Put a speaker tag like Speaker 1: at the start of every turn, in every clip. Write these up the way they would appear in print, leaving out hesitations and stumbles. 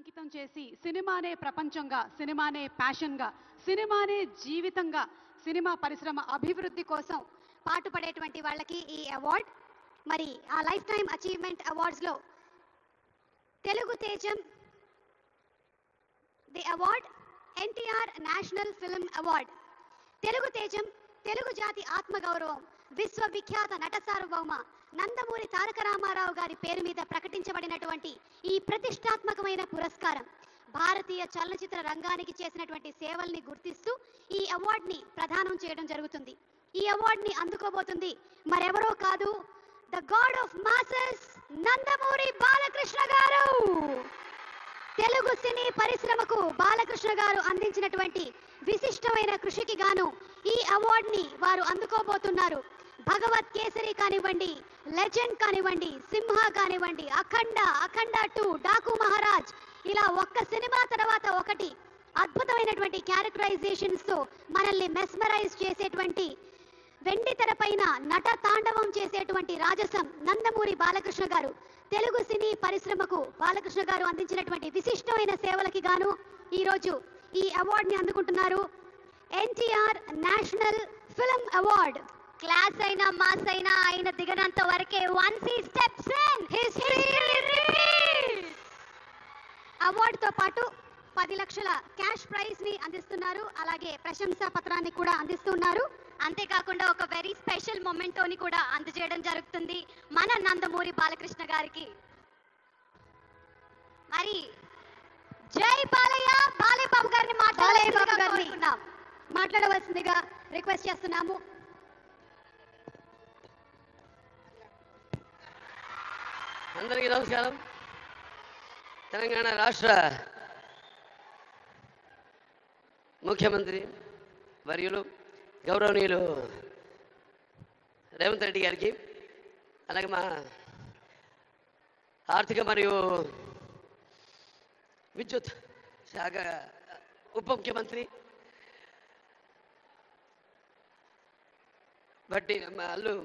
Speaker 1: అంకితం చేసి సినిమానే ప్రపంచంగా, సినిమానే ప్యాషన్గా, సినిమానే జీవితంగా, సినిమా పరిశ్రమ అభివృద్ధి కోసం
Speaker 2: పాటుపడేటువంటి వాళ్ళకి ఈ అవార్డ్. మరి ఆ లైఫ్ టైమ్ అచీవ్మెంట్ అవార్డ్స్లో తెలుగు తేజం the award NTR national film award. Telugu తేజం తెలుగు జాతి ఆత్మగౌరవం విశ్వవిఖ్యాత నట సార్వభౌమ నందమూరి తారక రామారావు గారి పేరు మీద ప్రకటించబడినటువంటి ఈ ప్రతిష్టాత్మకమైన పురస్కారం భారతీయ చలనచిత్ర రంగానికి చేసినటువంటి సేవల్ని గుర్తిస్తూ ఈ అవార్డుని ప్రదానం చేయడం జరుగుతుంది. ఈ అవార్డుని అందుకోబోతుంది మరెవరో కాదు, the God of masses Nandamuri Balakrishna గారు. తెలుగు సినీ పరిశ్రమకు బాలకృష్ణ గారు అందించినటువంటి విశిష్టమైన కృషికి గాను ఈ అవార్డుని వారు అందుకోబోతున్నారు. భగవత్ కేసరి కానివ్వండి, లెజెండ్ కానివ్వండి, సింహ కానివ్వండి, అఖండ 2, డాకు మహారాజ్, ఇలా ఒక్క సినిమా తర్వాత ఒకటి అద్భుతమైనటువంటి క్యారెక్టరైజేషన్స్ తో మనల్ని మెస్మరైజ్ చేసేటువంటి, వెండి తెరపైన నట తాండవం చేసేటువంటి రాజసం నందమూరి బాలకృష్ణ గారు. తెలుగు సినీ పరిశ్రమకు బాలకృష్ణ గారు అందించినటువంటి విశిష్టమైన సేవలకి గాను ఈరోజు ఈ అవార్డుని అందుకుంటున్నారు. NTR national film award. Class అయినా మాస్ అయినా ఆయన దిగనంత వరకే once he steps in history repeats. అవార్డుతో పాటు 10 లక్షల క్యాష్ ప్రైజ్ ని అందిస్తున్నారు. అలాగే ప్రశంసా పత్రాన్ని కూడా అందిస్తున్నారు. అంతేకాకుండా ఒక వెరీ స్పెషల్ మొమెంటోని కూడా అందజేయడం జరుగుతుంది మన నందమూరి బాలకృష్ణ గారికి. మరి జై బాలయ్య, బాలయ్యబాబు గారిని మాట్లాడవలసిందిగా రిక్వెస్ట్ చేస్తున్నాము.
Speaker 3: అందరికీ నమస్కారం. తెలంగాణ రాష్ట్ర ముఖ్యమంత్రి వర్యులు గౌరవనీయులు రేవంత్ రెడ్డి గారికి, అలాగే మా ఆర్థిక మరియు విద్యుత్ శాఖ ఉప ముఖ్యమంత్రి బట్టి మా అల్లు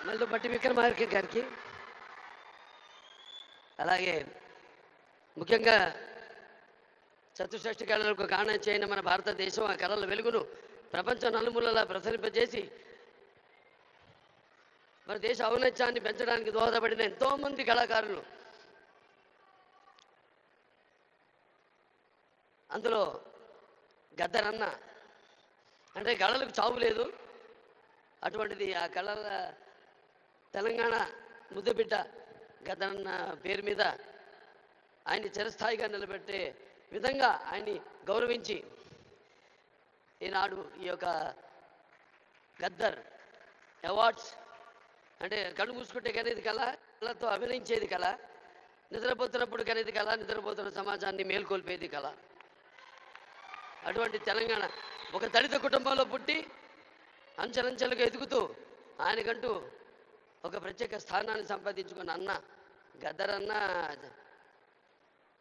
Speaker 3: మల్లు బట్టి విక్రమార్క గారికి, అలాగే ముఖ్యంగా చతుషష్టి కళలకు కారణం చేయని మన భారతదేశం ఆ కళల వెలుగును ప్రపంచ నలుమూలలా ప్రసరింపజేసి మన దేశ ఔన్నత్యాన్ని పెంచడానికి దోహదపడిన ఎంతోమంది కళాకారులు, అందులో గద్దరన్న అంటే కళలకు చావు లేదు, అటువంటిది ఆ కళల తెలంగాణ ముద్దుబిడ్డ గద్దరన్న పేరు మీద ఆయన్ని చిరస్థాయిగా నిలబెట్టే విధంగా ఆయన్ని గౌరవించి ఈనాడు ఈ యొక్క గద్దర్ అవార్డ్స్ అంటే కళ్ళు మూసుకుంటే కనేది కళ, కళతో అభినయించేది కళ, నిద్రపోతున్నప్పుడు కనేది కళ, నిద్రపోతున్న సమాజాన్ని మేల్కొల్పేది కళ. అటువంటి తెలంగాణ ఒక దళిత కుటుంబంలో పుట్టి అంచెలంచెలుగా ఎదుగుతూ ఆయనకంటూ ఒక ప్రత్యేక స్థానాన్ని సంపాదించుకున్న అన్న గద్దరన్న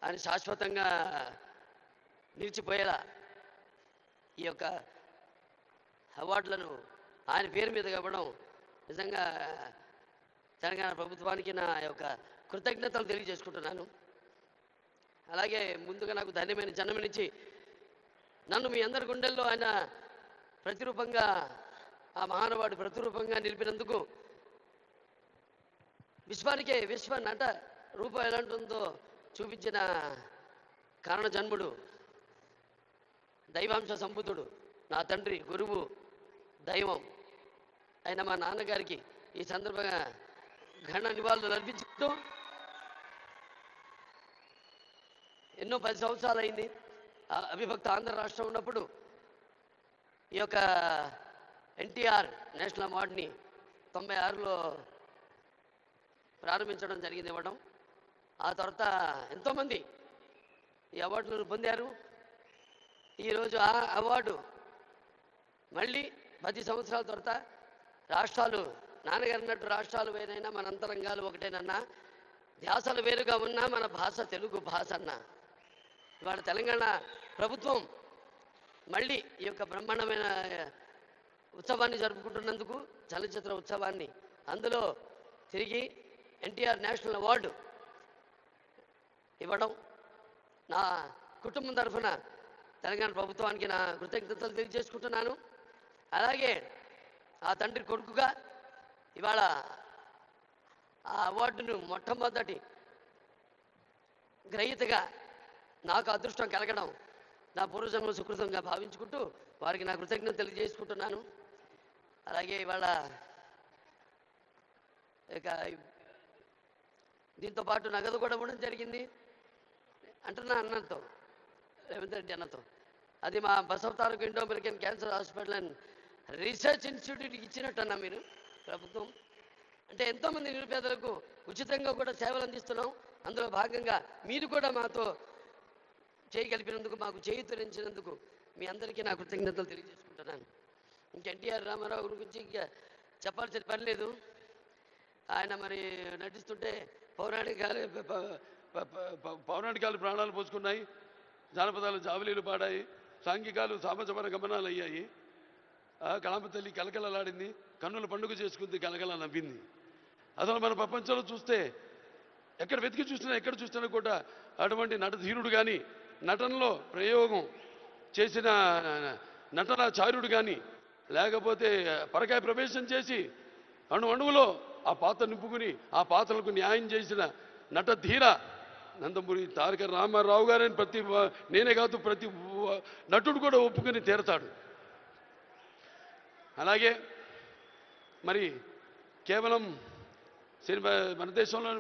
Speaker 3: ఆయన శాశ్వతంగా నిలిచిపోయేలా ఈ యొక్క అవార్డులను ఆయన పేరు మీద ఇవ్వడం నిజంగా తెలంగాణ ప్రభుత్వానికి నా యొక్క కృతజ్ఞతలు తెలియజేసుకుంటున్నాను. అలాగే ముందుగా నాకు ధన్యమైన జన్మనిచ్చి నన్ను మీ అందరి గుండెల్లో ఆయన ప్రతిరూపంగా, ఆ మహానుభావుడు ప్రతిరూపంగా నిలిపినందుకు, విశ్వానికే విశ్వ నట రూపం ఎలాంటిదో చూపించిన కారణ జన్ముడు, దైవాంశ సంబుద్ధుడు, నా తండ్రి, గురువు, దైవం అయిన మా నాన్నగారికి ఈ సందర్భంగా ఘన నివాళులు అర్పించుకుంటూ, ఎన్నో 10 సంవత్సరాలు అయింది అవిభక్త ఆంధ్ర రాష్ట్రం ఉన్నప్పుడు ఈ యొక్క ఎన్టీఆర్ నేషనల్ అవార్డుని 96లో ప్రారంభించడం జరిగింది, ఇవ్వడం. ఆ తర్వాత ఎంతోమంది ఈ అవార్డులను పొందారు. ఈరోజు ఆ అవార్డు మళ్ళీ 10 సంవత్సరాల తర్వాత రాష్ట్రాలు, నాన్నగారు అన్నట్టు రాష్ట్రాలు వేరైనా మన అంతరంగాలు ఒకటేనన్నా, ధ్యాసలు వేరుగా ఉన్నా మన భాష తెలుగు భాష అన్న. ఇవాళ తెలంగాణ ప్రభుత్వం మళ్ళీ ఈ యొక్క బ్రహ్మాండమైన ఉత్సవాన్ని జరుపుకుంటున్నందుకు, చలనచిత్ర ఉత్సవాన్ని అందులో తిరిగి ఎన్టీఆర్ నేషనల్ అవార్డు ఇవ్వడం నా కుటుంబం తరఫున తెలంగాణ ప్రభుత్వానికి నా కృతజ్ఞతలు తెలియజేసుకుంటున్నాను. అలాగే ఆ తండ్రి కొడుకుగా ఇవాళ ఆ అవార్డును మొట్టమొదటి గ్రహీతగా నాకు అదృష్టం కలగడం నా పూర్వజన్మ సుకృతంగా భావించుకుంటూ వారికి నా కృతజ్ఞతలు తెలియజేసుకుంటున్నాను. అలాగే ఇవాళ ఇక దీంతో పాటు నగదు కూడా ఇవ్వడం జరిగింది అంటున్నా అన్నతో రేవంత్ రెడ్డి అన్నతో. అది మా Basavataraka Indo American cancer hospital and research ఇన్స్టిట్యూట్కి ఇచ్చినట్టు అన్నా మీరు ప్రభుత్వం. అంటే ఎంతోమంది నిరుపేదలకు ఉచితంగా కూడా సేవలు అందిస్తున్నాం. అందులో భాగంగా మీరు కూడా మాతో చేయగలిపినందుకు, మాకు చేయూతనించినందుకు మీ అందరికీ నా కృతజ్ఞతలు తెలియజేసుకుంటున్నాను. ఇంక ఎన్టీఆర్ రామారావు గురించి ఇంకా చెప్పాల్సిన పని లేదు. ఆయన మరి నటిస్తుంటే
Speaker 4: పౌరాణికాలు ప్రాణాలు పోసుకున్నాయి, జానపదాలు జావలీలు పాడాయి, సాంఘికాలు సామజపర గమనాలు అయ్యాయి. కళామ తల్లి కలకలలాడింది, కన్నుల పండుగ చేసుకుంది, కలకల నవ్వింది. అసలు మన ప్రపంచంలో చూస్తే ఎక్కడ వెతికి చూసినా ఎక్కడ చూసినా కూడా అటువంటి నటధీరుడు కానీ, నటనలో ప్రయోగం చేసిన నటనాచార్యుడు కానీ, లేకపోతే పరకాయ ప్రవేశం చేసి అణువులో ఆ పాత్ర నింపుకుని ఆ పాత్రలకు న్యాయం చేసిన నటధీర నందమూరి తారక రామారావు గారని నేనే కాదు ప్రతి నటుడు కూడా ఒప్పుకొని తీరతాడు. అలాగే మరి కేవలం సినిమా మన దేశంలో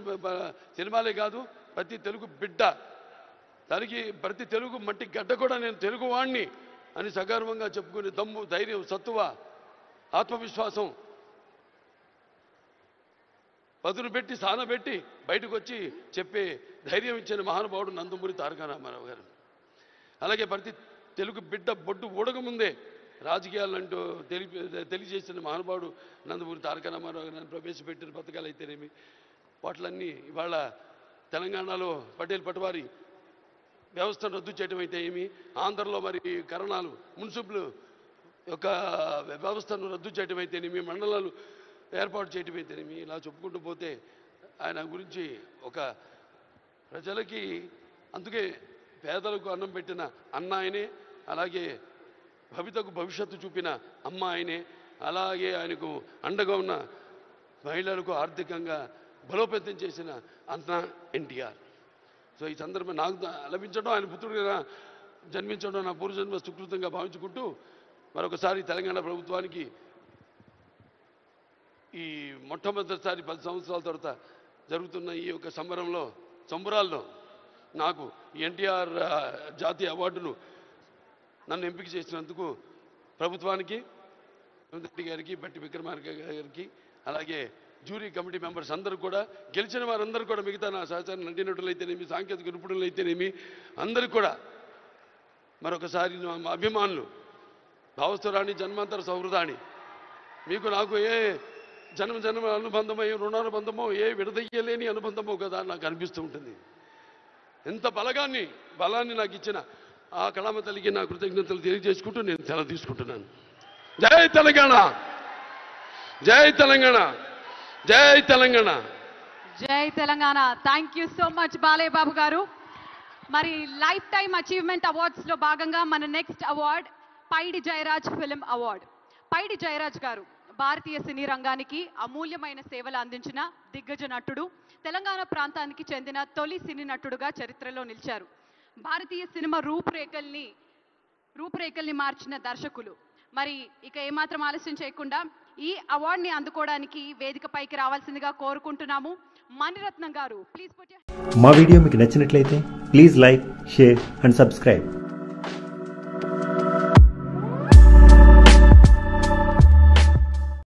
Speaker 4: సినిమాలే కాదు, ప్రతి తెలుగు బిడ్డ ప్రతి తెలుగు మట్టి గడ్డ కూడా నేను తెలుగు వాణ్ణి అని సగర్వంగా చెప్పుకుని దమ్ము, ధైర్యం, సత్తువ, ఆత్మవిశ్వాసం పదును పెట్టి సానబెట్టి బయటకు వచ్చి చెప్పే ధైర్యం ఇచ్చిన మహానుభావుడు నందమూరి తారక రామారావు గారు. అలాగే ప్రతి తెలుగు బిడ్డ బొడ్డు ఊడకముందే రాజకీయాలంటూ తెలియజేసిన మహానుభావుడు నందమూరి తారక రామారావు గారిని ప్రవేశపెట్టిన పథకాలు అయితేనేమి, వాటిలన్నీ ఇవాళ తెలంగాణలో పటేల్ పటవారి వ్యవస్థను రద్దు చేయడం అయితే ఏమి, ఆంధ్రలో మరి కరణాలు మున్సిపల్ యొక్క వ్యవస్థను రద్దు చేయడం అయితేనేమి, మండలాలు ఏర్పాటు చేయడం అయితేనేమి, ఇలా చెప్పుకుంటూ పోతే ఆయన గురించి ఒక ప్రజలకి, అందుకే పేదలకు అన్నం పెట్టిన అన్న ఆయనే, అలాగే భవితకు భవిష్యత్తు చూపిన అమ్మ ఆయనే, అలాగే ఆయనకు అండగా ఉన్న మహిళలకు ఆర్థికంగా బలోపేతం చేసిన అన్న ఎన్టీఆర్. సో ఈ సందర్భం నాకు లభించడం, ఆయన పుత్రుడిగా జన్మించడం నా పూర్వజన్మ సుకృతంగా భావించుకుంటూ మరొకసారి తెలంగాణ ప్రభుత్వానికి ఈ మొట్టమొదటిసారి 10 సంవత్సరాల తర్వాత జరుగుతున్న ఈ యొక్క సంబరాల్లో నాకు ఎన్టీఆర్ జాతీయ అవార్డును నన్ను ఎంపిక చేసినందుకు ప్రభుత్వానికి, రేవంత్ రెడ్డి గారికి, బట్టి విక్రమార్క గారికి, అలాగే జ్యూరీ కమిటీ మెంబర్స్ అందరూ కూడా, గెలిచిన వారందరూ కూడా, మిగతా నా సహచార నటీనటులైతేనేమి, సాంకేతిక నిపుణులైతేనేమి అందరికీ కూడా మరొకసారి మా అభిమానులు, భావస్థురాణి జన్మాంతర సౌహృదాన్ని, మీకు నాకు ఏ జన్మ అనుబంధమో, ఏ రుణానుబంధమో, ఏ విడదయ్యలేని అనుబంధమో కదా నాకు అనిపిస్తూ ఉంటుంది. ఎంత బలాన్ని నాకు ఇచ్చిన ఆ కళామ తల్లికి నా కృతజ్ఞతలు తెలియజేసుకుంటూ నేను సెలవు తీసుకుంటున్నాను. జై తెలంగాణ, జై తెలంగాణ, జై తెలంగాణ,
Speaker 1: జై Telangana. Thank you so much Balayya Babu గారు. మరి లైఫ్ టైమ్ అచీవ్మెంట్ అవార్డ్స్ లో భాగంగా మన next award Paidi Jayaraj film award. Paidi Jayaraj గారు భారతీయ సినీ రంగానికి అమూల్యమైన సేవలు అందించిన దిగ్గజ నటుడు, తెలంగాణ ప్రాంతానికి చెందిన తొలి సినీ నటుడుగా చరిత్రలో నిలిచారు. భారతీయ సినిమా రూపురేఖల్ని మార్చిన దర్శకులు. మరి ఇక ఏమాత్రం ఆలస్యం చేయకుండా ఈ అవార్డుని అందుకోవడానికి వేదికపైకి రావాల్సిందిగా కోరుకుంటున్నాము. మణిరత్నం గారు, ప్లీజ్.
Speaker 5: మా వీడియో మీకు నచ్చినట్లయితే please like, share and subscribe.